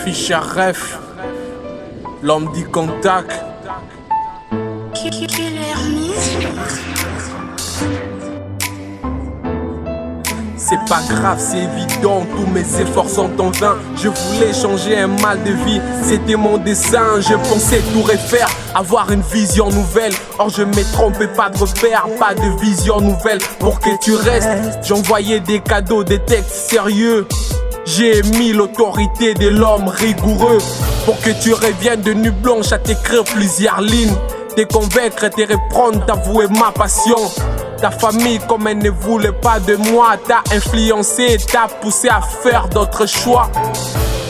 Fischer Ref, l'homme dit contact. C'est pas grave, c'est évident, tous mes efforts sont en vain. Je voulais changer un mal de vie, c'était mon dessein. Je pensais tout refaire, avoir une vision nouvelle. Or je m'ai trompé, pas de repère, pas de vision nouvelle. Pour que tu restes, j'envoyais des cadeaux, des textes sérieux. J'ai mis l'autorité de l'homme rigoureux. Pour que tu reviennes de nuit blanche à t'écrire plusieurs lignes. Te convaincre, te reprendre, t'avouer ma passion. Ta famille, comme elle ne voulait pas de moi, t'a influencé, t'a poussé à faire d'autres choix.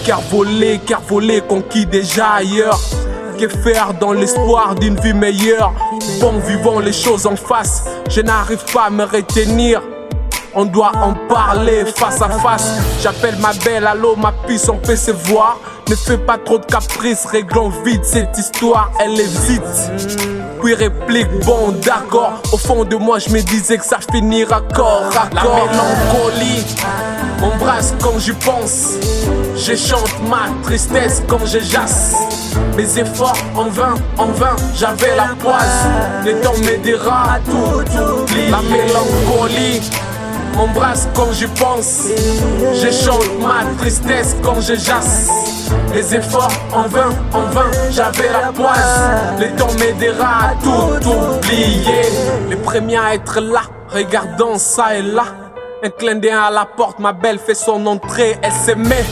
Cœur volé, conquis déjà ailleurs. Que faire dans l'espoir d'une vie meilleure? Bon, vivons les choses en face, je n'arrive pas à me retenir. On doit en parler face à face. J'appelle ma belle, allô ma puce, on peut se voir. Ne fais pas trop de caprices, réglons vite cette histoire, elle est vite. Puis réplique, bon d'accord. Au fond de moi je me disais que ça finira corps à corps. La mélancolie m'embrasse quand j'y pense. Je chante ma tristesse quand je jasse. Mes efforts en vain, j'avais la poisse. Le temps m'aidera à tout oublier. La mélancolie m'embrasse quand j'y pense. Je chante ma tristesse quand je jasse. Les efforts en vain, j'avais la poisse. Le temps m'aidera à tout oublier. Les premiers à être là, regardant ça et là. Un clin d'œil à la porte, ma belle fait son entrée, elle se met.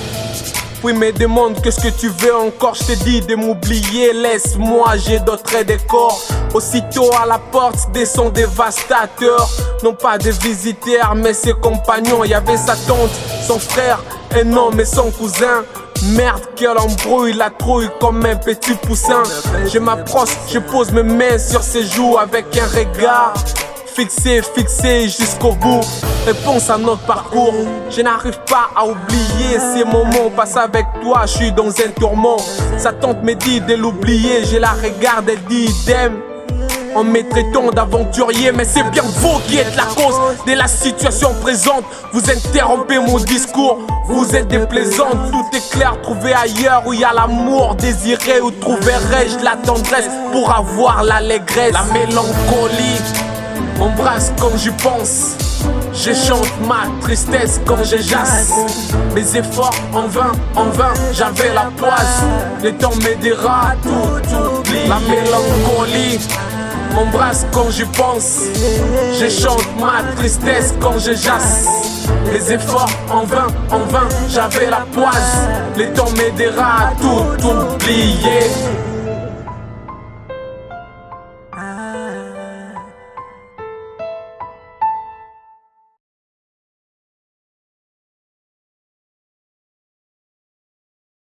Puis me demande qu'est-ce que tu veux encore. Je te dis de m'oublier, laisse-moi, j'ai d'autres décors. Aussitôt à la porte, des sons dévastateurs. Non pas des visiteurs, mais ses compagnons. Il y avait sa tante, son frère, un homme et son cousin. Merde, quelle embrouille, la trouille comme un petit poussin. Je m'approche, je pose mes mains sur ses joues avec un regard fixé jusqu'au bout. Réponse à notre parcours. Je n'arrive pas à oublier ces moments passés avec toi. Je suis dans un tourment. Sa tante me dit de l'oublier. Je la regarde, elle dit idem. En me traitant d'aventurier, mais c'est bien vous qui êtes la cause de la situation présente. Vous interrompez mon discours, vous êtes déplaisante. Tout est clair, trouvez ailleurs où il y a l'amour désiré. Où trouverai-je la tendresse pour avoir l'allégresse? La mélancolie m'embrasse quand j'y pense. Je chante ma tristesse quand je jasse. Mes efforts en vain, j'avais la poisse. Le temps m'aidera à tout oublier. La mélancolie m'embrasse quand j'y pense. Je chante ma tristesse quand je jasse. Les efforts en vain, j'avais la poisse. Le temps m'aidera à tout oublier.